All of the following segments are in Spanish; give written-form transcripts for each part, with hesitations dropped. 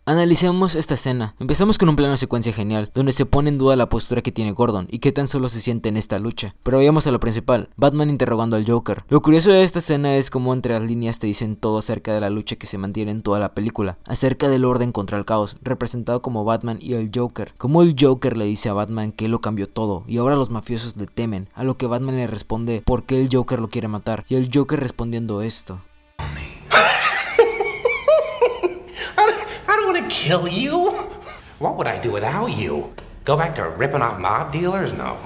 Analicemos esta escena. Empezamos con un plano secuencia genial, donde se pone en duda la postura que tiene Gordon y qué tan solo se siente en esta lucha. Pero vayamos a lo principal, Batman interrogando al Joker. Lo curioso de esta escena es cómo entre las líneas te dicen todo acerca de la lucha que se mantiene en toda la película, acerca del orden contra el caos, representado como Batman y el Joker. Como el Joker le dice a Batman que él lo cambió todo y ahora los mafiosos le temen, a lo que Batman le responde por qué el Joker lo quiere matar, y el Joker respondiendo esto. I don't want to kill you. What would I do without you? Go back to ripping off mob dealers? No.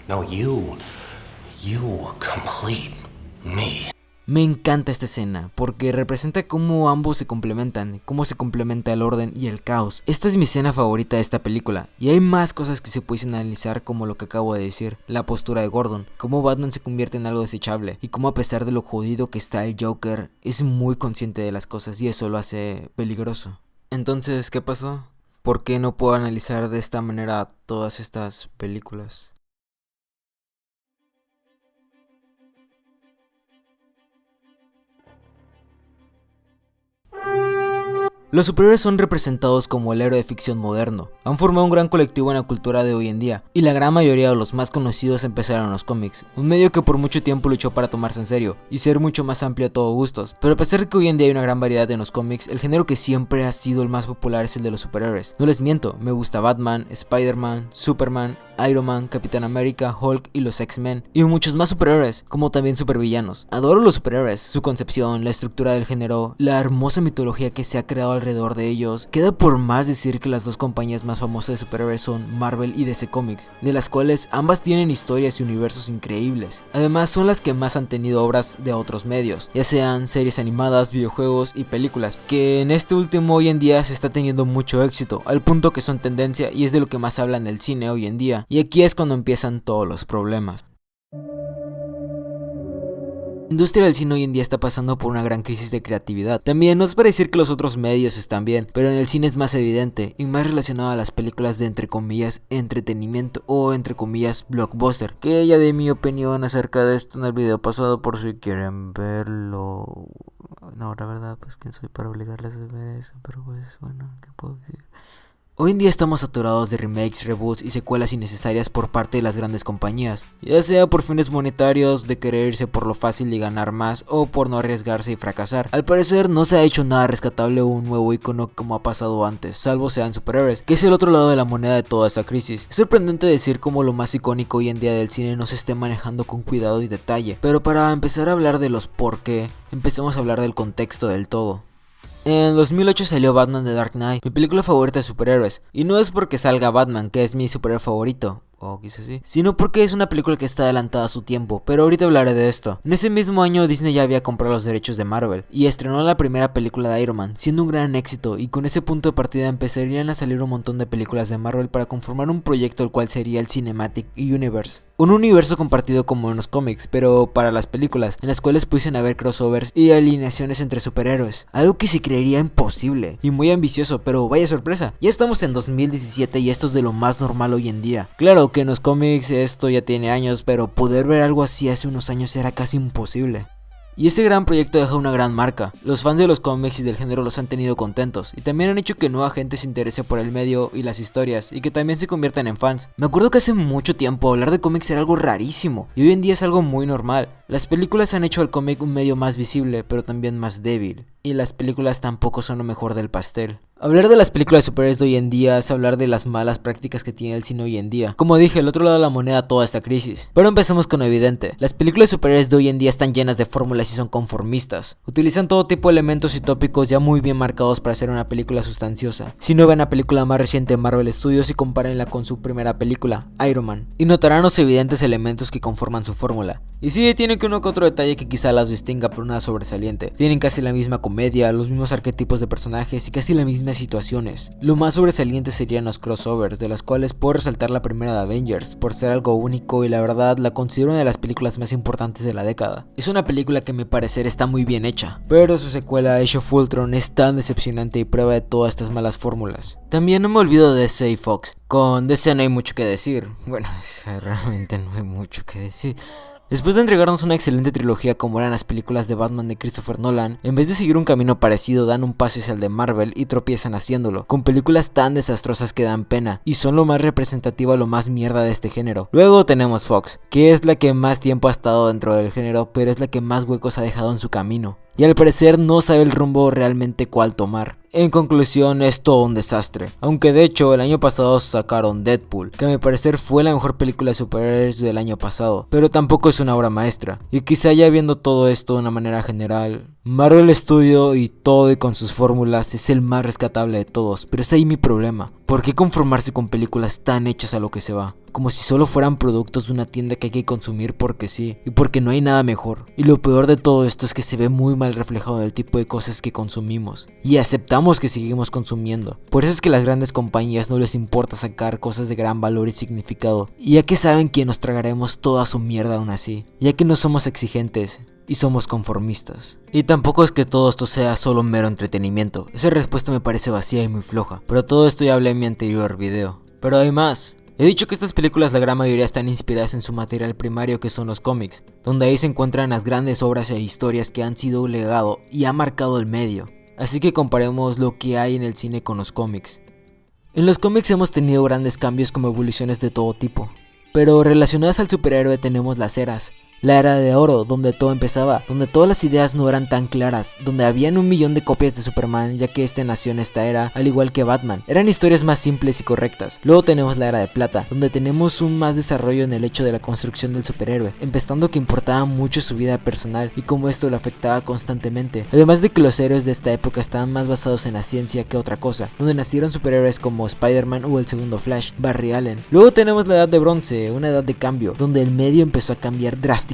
No, you complete me. Me encanta esta escena, porque representa cómo ambos se complementan, cómo se complementa el orden y el caos. Esta es mi escena favorita de esta película, y hay más cosas que se pueden analizar como lo que acabo de decir, la postura de Gordon, cómo Batman se convierte en algo desechable, y cómo a pesar de lo jodido que está el Joker, es muy consciente de las cosas y eso lo hace peligroso. Entonces, ¿qué pasó? ¿Por qué no puedo analizar de esta manera todas estas películas? Los superhéroes son representados como el héroe de ficción moderno, han formado un gran colectivo en la cultura de hoy en día, y la gran mayoría de los más conocidos empezaron en los cómics, un medio que por mucho tiempo luchó para tomarse en serio, y ser mucho más amplio a todos gustos, pero a pesar de que hoy en día hay una gran variedad en los cómics, el género que siempre ha sido el más popular es el de los superhéroes. No les miento, me gusta Batman, Spider-Man, Superman, Iron Man, Capitán América, Hulk y los X-Men, y muchos más superhéroes, como también supervillanos. Adoro los superhéroes, su concepción, la estructura del género, la hermosa mitología que se ha creado alrededor de ellos. Queda por más decir que las dos compañías más famosas de superhéroes son Marvel y DC Comics, de las cuales ambas tienen historias y universos increíbles. Además son las que más han tenido obras de otros medios, ya sean series animadas, videojuegos y películas, que en este último hoy en día se está teniendo mucho éxito, al punto que son tendencia y es de lo que más hablan del cine hoy en día. Y aquí es cuando empiezan todos los problemas. La industria del cine hoy en día está pasando por una gran crisis de creatividad. También no es para decir que los otros medios están bien, pero en el cine es más evidente y más relacionado a las películas de entre comillas entretenimiento o entre comillas blockbuster, que ya di mi opinión acerca de esto en el video pasado por si quieren verlo. No, la verdad pues quién soy para obligarles a ver eso, pero pues bueno, ¿qué puedo decir? Hoy en día estamos saturados de remakes, reboots y secuelas innecesarias por parte de las grandes compañías, ya sea por fines monetarios, de querer irse por lo fácil y ganar más, o por no arriesgarse y fracasar. Al parecer no se ha hecho nada rescatable o un nuevo icono como ha pasado antes, salvo sean superhéroes, que es el otro lado de la moneda de toda esta crisis. Es sorprendente decir cómo lo más icónico hoy en día del cine no se esté manejando con cuidado y detalle, pero para empezar a hablar de los por qué, empecemos a hablar del contexto del todo. En 2008 salió Batman The Dark Knight, mi película favorita de superhéroes, y no es porque salga Batman, que es mi superhéroe favorito, o quizás sí, sino porque es una película que está adelantada a su tiempo, pero ahorita hablaré de esto. En ese mismo año Disney ya había comprado los derechos de Marvel, y estrenó la primera película de Iron Man, siendo un gran éxito, y con ese punto de partida empezarían a salir un montón de películas de Marvel para conformar un proyecto el cual sería el Cinematic Universe. Un universo compartido como en los cómics, pero para las películas, en las cuales pudiesen haber crossovers y alineaciones entre superhéroes. Algo que se creería imposible y muy ambicioso, pero vaya sorpresa. Ya estamos en 2017 y esto es de lo más normal hoy en día. Claro que en los cómics esto ya tiene años, pero poder ver algo así hace unos años era casi imposible. Y este gran proyecto deja una gran marca. Los fans de los cómics y del género los han tenido contentos, y también han hecho que nueva gente se interese por el medio y las historias, y que también se conviertan en fans. Me acuerdo que hace mucho tiempo hablar de cómics era algo rarísimo, y hoy en día es algo muy normal. Las películas han hecho al cómic un medio más visible, pero también más débil, y las películas tampoco son lo mejor del pastel. Hablar de las películas de superhéroes de hoy en día es hablar de las malas prácticas que tiene el cine hoy en día. Como dije, el otro lado de la moneda toda esta crisis. Pero empecemos con lo evidente. Las películas de superhéroes de hoy en día están llenas de fórmulas y son conformistas. Utilizan todo tipo de elementos y tópicos ya muy bien marcados para hacer una película sustanciosa. Si no ven la película más reciente de Marvel Studios y compárenla con su primera película, Iron Man, y notarán los evidentes elementos que conforman su fórmula. Y sí, tienen que uno que otro detalle que quizá las distinga, pero nada sobresaliente. Tienen casi la misma comedia, los mismos arquetipos de personajes y casi las mismas situaciones. Lo más sobresaliente serían los crossovers, de las cuales puedo resaltar la primera de Avengers, por ser algo único y la verdad la considero una de las películas más importantes de la década. Es una película que a mi parecer está muy bien hecha, pero su secuela Age of Ultron es tan decepcionante y prueba de todas estas malas fórmulas. También no me olvido de DC y Fox. Con DC no hay mucho que decir, bueno, realmente no hay mucho que decir. Después de entregarnos una excelente trilogía como eran las películas de Batman de Christopher Nolan, en vez de seguir un camino parecido dan un paso hacia el de Marvel y tropiezan haciéndolo, con películas tan desastrosas que dan pena, y son lo más representativo a lo más mierda de este género. Luego tenemos Fox, que es la que más tiempo ha estado dentro del género, pero es la que más huecos ha dejado en su camino, y al parecer no sabe el rumbo realmente cuál tomar. En conclusión, es todo un desastre, aunque de hecho el año pasado sacaron Deadpool, que a mi parecer fue la mejor película de superhéroes del año pasado, pero tampoco es una obra maestra, y quizá ya viendo todo esto de una manera general, Marvel Studio y todo y con sus fórmulas es el más rescatable de todos, pero es ahí mi problema. ¿Por qué conformarse con películas tan hechas a lo que se va? Como si solo fueran productos de una tienda que hay que consumir porque sí, y porque no hay nada mejor. Y lo peor de todo esto es que se ve muy mal reflejado en el tipo de cosas que consumimos, y aceptamos que seguimos consumiendo. Por eso es que las grandes compañías no les importa sacar cosas de gran valor y significado, y ya que saben que nos tragaremos toda su mierda aún así, ya que no somos exigentes y somos conformistas. Y tampoco es que todo esto sea solo mero entretenimiento, esa respuesta me parece vacía y muy floja, pero todo esto ya hablé en mi anterior video. Pero hay más. He dicho que estas películas la gran mayoría están inspiradas en su material primario, que son los cómics, donde ahí se encuentran las grandes obras e historias que han sido un legado y ha marcado el medio. Así que comparemos lo que hay en el cine con los cómics. En los cómics hemos tenido grandes cambios como evoluciones de todo tipo, pero relacionadas al superhéroe tenemos las eras. La era de oro, donde todo empezaba, donde todas las ideas no eran tan claras, donde habían 1.000.000 de copias de Superman, ya que este nació en esta era, al igual que Batman. Eran historias más simples y correctas. Luego tenemos la era de plata, donde tenemos un más desarrollo en el hecho de la construcción del superhéroe, empezando que importaba mucho su vida personal y cómo esto lo afectaba constantemente. Además de que los héroes de esta época estaban más basados en la ciencia que otra cosa, donde nacieron superhéroes como Spider-Man o el segundo Flash, Barry Allen. Luego tenemos la edad de bronce, una edad de cambio, donde el medio empezó a cambiar drásticamente,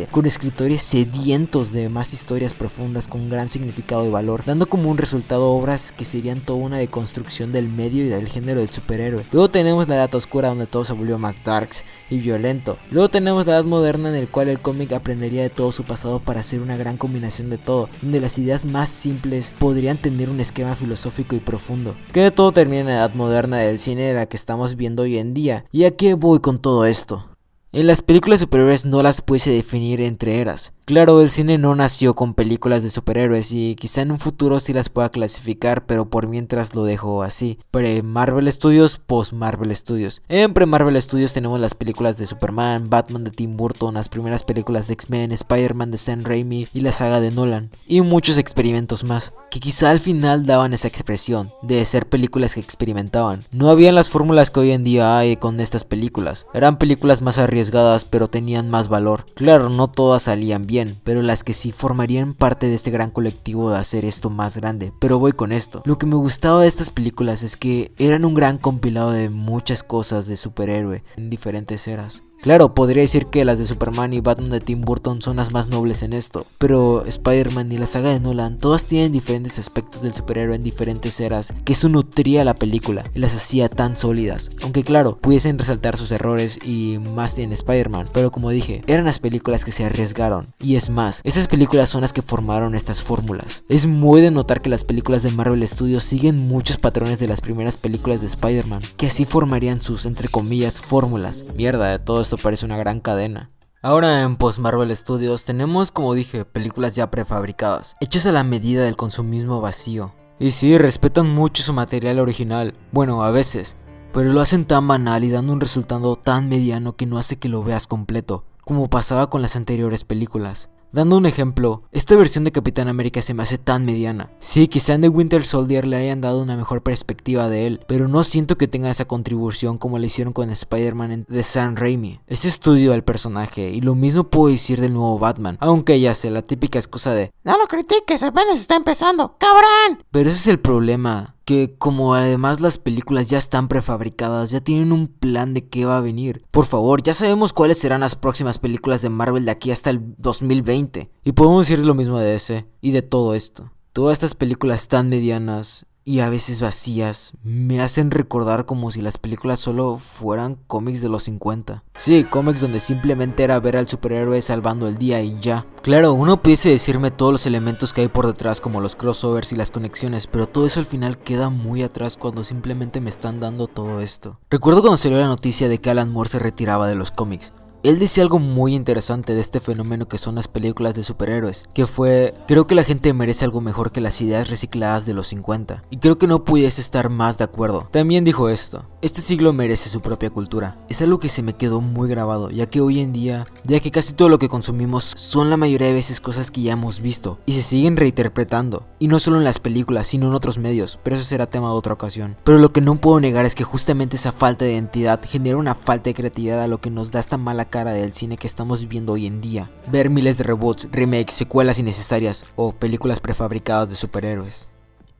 con escritores sedientos de más historias profundas con gran significado y valor, dando como un resultado obras que serían toda una deconstrucción del medio y del género del superhéroe. Luego tenemos la edad oscura, donde todo se volvió más darks y violento. Luego tenemos la edad moderna, en el cual el cómic aprendería de todo su pasado para hacer una gran combinación de todo, donde las ideas más simples podrían tener un esquema filosófico y profundo. Que de todo termina en la edad moderna del cine, de la que estamos viendo hoy en día. ¿Y a qué voy con todo esto? En las películas superiores no las pudiese definir entre eras. Claro, el cine no nació con películas de superhéroes y quizá en un futuro sí las pueda clasificar, pero por mientras lo dejo así. Pre-Marvel Studios, post-Marvel Studios. En pre-Marvel Studios tenemos las películas de Superman, Batman de Tim Burton, las primeras películas de X-Men, Spider-Man de Sam Raimi y la saga de Nolan. Y muchos experimentos más, que quizá al final daban esa expresión, de ser películas que experimentaban. No habían las fórmulas que hoy en día hay con estas películas. Eran películas más arriesgadas, pero tenían más valor. Claro, no todas salían bien, pero las que sí formarían parte de este gran colectivo de hacer esto más grande. Pero voy con esto. Lo que me gustaba de estas películas es que eran un gran compilado de muchas cosas de superhéroe en diferentes eras. Claro, podría decir que las de Superman y Batman de Tim Burton son las más nobles en esto, pero Spider-Man y la saga de Nolan todas tienen diferentes aspectos del superhéroe en diferentes eras, que eso nutría la película y las hacía tan sólidas. Aunque claro, pudiesen resaltar sus errores y más en Spider-Man, pero como dije, eran las películas que se arriesgaron. Y es más, estas películas son las que formaron estas fórmulas. Es muy de notar que las películas de Marvel Studios siguen muchos patrones de las primeras películas de Spider-Man, que así formarían sus, entre comillas, fórmulas. Mierda, de todo esto parece una gran cadena. Ahora en post-Marvel Studios tenemos, como dije, películas ya prefabricadas, hechas a la medida del consumismo vacío. Y sí, respetan mucho su material original, bueno, a veces, pero lo hacen tan banal y dando un resultado tan mediano que no hace que lo veas completo, como pasaba con las anteriores películas. Dando un ejemplo, esta versión de Capitán América se me hace tan mediana. Sí, quizá en The Winter Soldier le hayan dado una mejor perspectiva de él, pero no siento que tenga esa contribución como le hicieron con Spider-Man de Sam Raimi. Ese estudio al personaje, y lo mismo puedo decir del nuevo Batman, aunque ya sé, la típica excusa de "no lo critiques, apenas está empezando, cabrón". Pero ese es el problema, que como además las películas ya están prefabricadas, ya tienen un plan de qué va a venir. Por favor, ya sabemos cuáles serán las próximas películas de Marvel de aquí hasta el 2020. Y podemos decir lo mismo de DC y de todo esto. Todas estas películas tan medianas y a veces vacías me hacen recordar como si las películas solo fueran cómics de los 50. Sí, cómics donde simplemente era ver al superhéroe salvando el día y ya. Claro, uno pudiese decirme todos los elementos que hay por detrás, como los crossovers y las conexiones, pero todo eso al final queda muy atrás cuando simplemente me están dando todo esto. Recuerdo cuando salió la noticia de que Alan Moore se retiraba de los cómics. Él decía algo muy interesante de este fenómeno que son las películas de superhéroes, que fue: creo que la gente merece algo mejor que las ideas recicladas de los 50, y creo que no pudiese estar más de acuerdo. También dijo esto: este siglo merece su propia cultura. Es algo que se me quedó muy grabado, ya que hoy en día, ya que casi todo lo que consumimos son la mayoría de veces cosas que ya hemos visto, y se siguen reinterpretando, y no solo en las películas, sino en otros medios, pero eso será tema de otra ocasión. Pero lo que no puedo negar es que justamente esa falta de identidad genera una falta de creatividad, a lo que nos da esta mala cara del cine que estamos viviendo hoy en día. Ver miles de reboots, remakes, secuelas innecesarias o películas prefabricadas de superhéroes.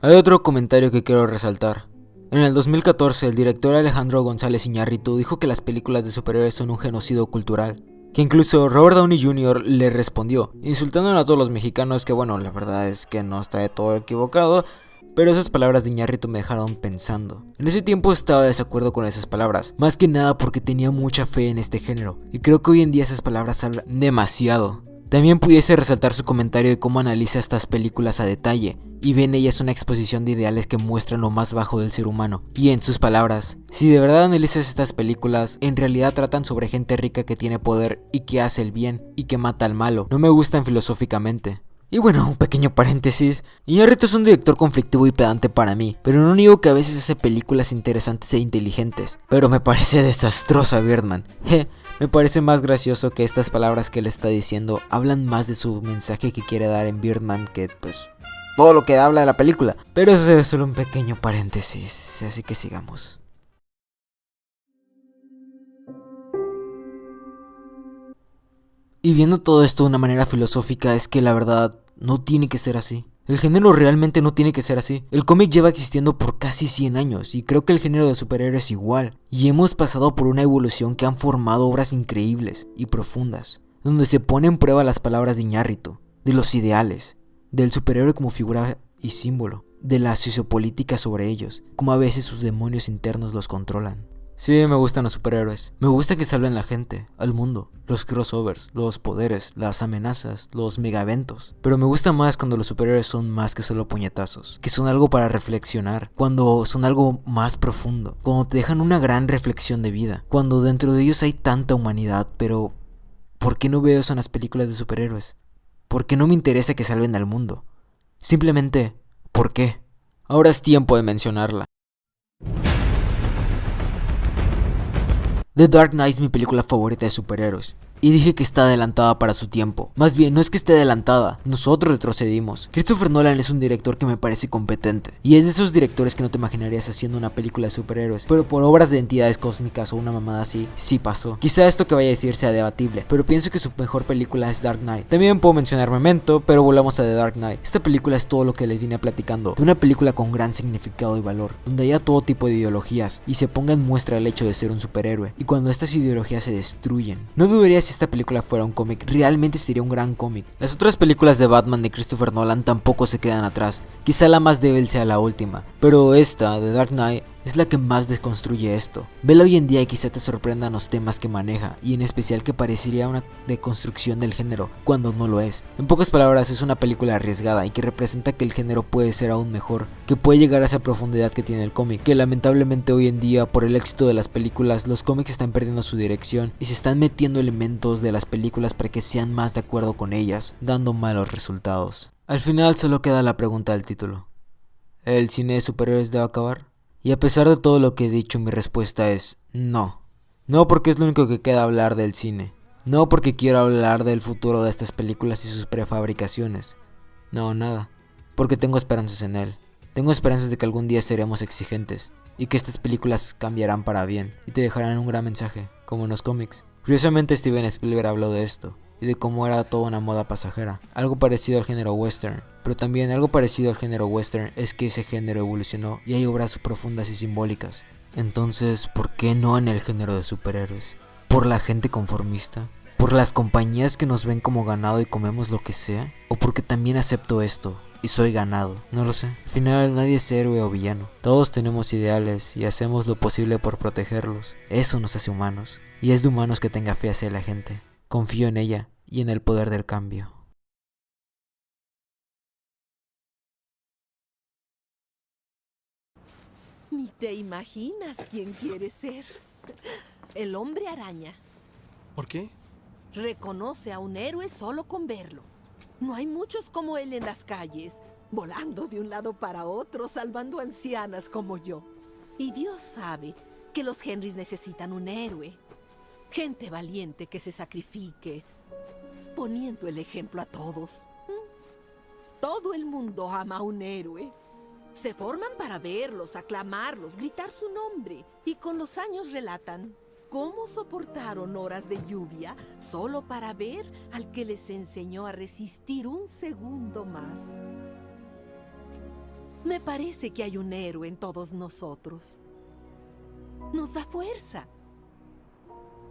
Hay otro comentario que quiero resaltar. En el 2014, el director Alejandro González Iñárritu dijo que las películas de superhéroes son un genocidio cultural, que incluso Robert Downey Jr. le respondió, insultando a todos los mexicanos, que bueno, la verdad es que no está de todo equivocado, pero esas palabras de Iñárritu me dejaron pensando. En ese tiempo estaba de desacuerdo con esas palabras, más que nada porque tenía mucha fe en este género, y creo que hoy en día esas palabras hablan demasiado. También pudiese resaltar su comentario de cómo analiza estas películas a detalle, y ve en ellas una exposición de ideales que muestran lo más bajo del ser humano. Y en sus palabras: si de verdad analizas estas películas, en realidad tratan sobre gente rica que tiene poder y que hace el bien y que mata al malo. No me gustan filosóficamente. Y bueno, un pequeño paréntesis: Iñárritu es un director conflictivo y pedante para mí, pero no niego que a veces hace películas interesantes e inteligentes. Pero me parece desastrosa Birdman. Me parece más gracioso que estas palabras que él está diciendo hablan más de su mensaje que quiere dar en Birdman que pues todo lo que habla de la película. Pero eso es solo un pequeño paréntesis, así que sigamos. Y viendo todo esto de una manera filosófica, es que la verdad no tiene que ser así. El género realmente no tiene que ser así. El cómic lleva existiendo por casi 100 años y creo que el género de superhéroes igual. Y hemos pasado por una evolución que han formado obras increíbles y profundas, donde se ponen en prueba las palabras de Iñárritu, de los ideales, del superhéroe como figura y símbolo, de la sociopolítica sobre ellos, como a veces sus demonios internos los controlan. Sí, me gustan los superhéroes. Me gusta que salven la gente, al mundo, los crossovers, los poderes, las amenazas, los megaeventos. Pero me gusta más cuando los superhéroes son más que solo puñetazos, que son algo para reflexionar, cuando son algo más profundo, cuando te dejan una gran reflexión de vida, cuando dentro de ellos hay tanta humanidad. Pero ¿por qué no veo eso en las películas de superhéroes? ¿Por qué no me interesa que salven al mundo? Simplemente, ¿por qué? Ahora es tiempo de mencionarla. The Dark Knight es mi película favorita de superhéroes. Y dije que está adelantada para su tiempo. Más bien, no es que esté adelantada, nosotros retrocedimos. Christopher Nolan es un director que me parece competente, y es de esos directores que no te imaginarías haciendo una película de superhéroes, pero por obras de entidades cósmicas o una mamada así, sí pasó. Quizá esto que vaya a decir sea debatible, pero pienso que su mejor película es Dark Knight. También puedo mencionar Memento, pero volvamos a The Dark Knight. Esta película es todo lo que les vine platicando, de una película con gran significado y valor, donde haya todo tipo de ideologías, y se ponga en muestra el hecho de ser un superhéroe, y cuando estas ideologías se destruyen. No dudaría si esta película fuera un cómic, realmente sería un gran cómic. Las otras películas de Batman de Christopher Nolan tampoco se quedan atrás, quizá la más débil sea la última, pero esta, The Dark Knight, es la que más desconstruye esto. Vela hoy en día y quizá te sorprendan los temas que maneja, y en especial que parecería una deconstrucción del género, cuando no lo es. En pocas palabras, es una película arriesgada y que representa que el género puede ser aún mejor, que puede llegar a esa profundidad que tiene el cómic, que lamentablemente hoy en día, por el éxito de las películas, los cómics están perdiendo su dirección y se están metiendo elementos de las películas para que sean más de acuerdo con ellas, dando malos resultados. Al final solo queda la pregunta del título: ¿el cine de superhéroes debe acabar? Y a pesar de todo lo que he dicho, mi respuesta es no. No, porque es lo único que queda hablar del cine. No, porque quiero hablar del futuro de estas películas y sus prefabricaciones. No, nada. Porque tengo esperanzas en él. Tengo esperanzas de que algún día seremos exigentes y que estas películas cambiarán para bien y te dejarán un gran mensaje, como en los cómics. Curiosamente, Steven Spielberg habló de esto y de cómo era toda una moda pasajera, algo parecido al género western. Pero también algo parecido al género western es que ese género evolucionó y hay obras profundas y simbólicas. Entonces, ¿por qué no en el género de superhéroes? ¿Por la gente conformista? ¿Por las compañías que nos ven como ganado y comemos lo que sea? ¿O porque también acepto esto y soy ganado? No lo sé. Al final nadie es héroe o villano. Todos tenemos ideales y hacemos lo posible por protegerlos. Eso nos hace humanos. Y es de humanos que tenga fe hacia la gente. Confío en ella y en el poder del cambio. Ni te imaginas quién quiere ser. El hombre araña. ¿Por qué? Reconoce a un héroe solo con verlo. No hay muchos como él en las calles, volando de un lado para otro, salvando ancianas como yo. Y Dios sabe que los Henrys necesitan un héroe. Gente valiente que se sacrifique, poniendo el ejemplo a todos. Todo el mundo ama a un héroe. Se forman para verlos, aclamarlos, gritar su nombre. Y con los años relatan cómo soportaron horas de lluvia solo para ver al que les enseñó a resistir un segundo más. Me parece que hay un héroe en todos nosotros. Nos da fuerza.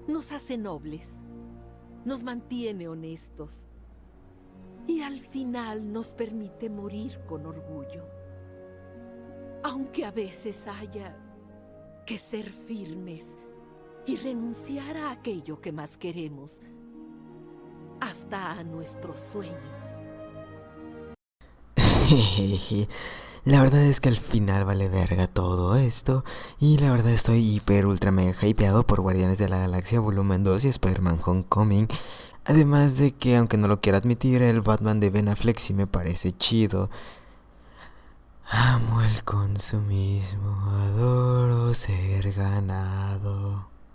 Nos hace nobles. Nos mantiene honestos. Y al final nos permite morir con orgullo. Aunque a veces haya que ser firmes y renunciar a aquello que más queremos, hasta a nuestros sueños. La verdad es que al final vale verga todo esto. Y la verdad estoy hiper ultra mega hypeado por Guardianes de la Galaxia Volumen 2 y Spider-Man Homecoming. Además de que, aunque no lo quiera admitir, el Batman de Ben Affleck sí me parece chido. Amo el consumismo, adoro ser ganado.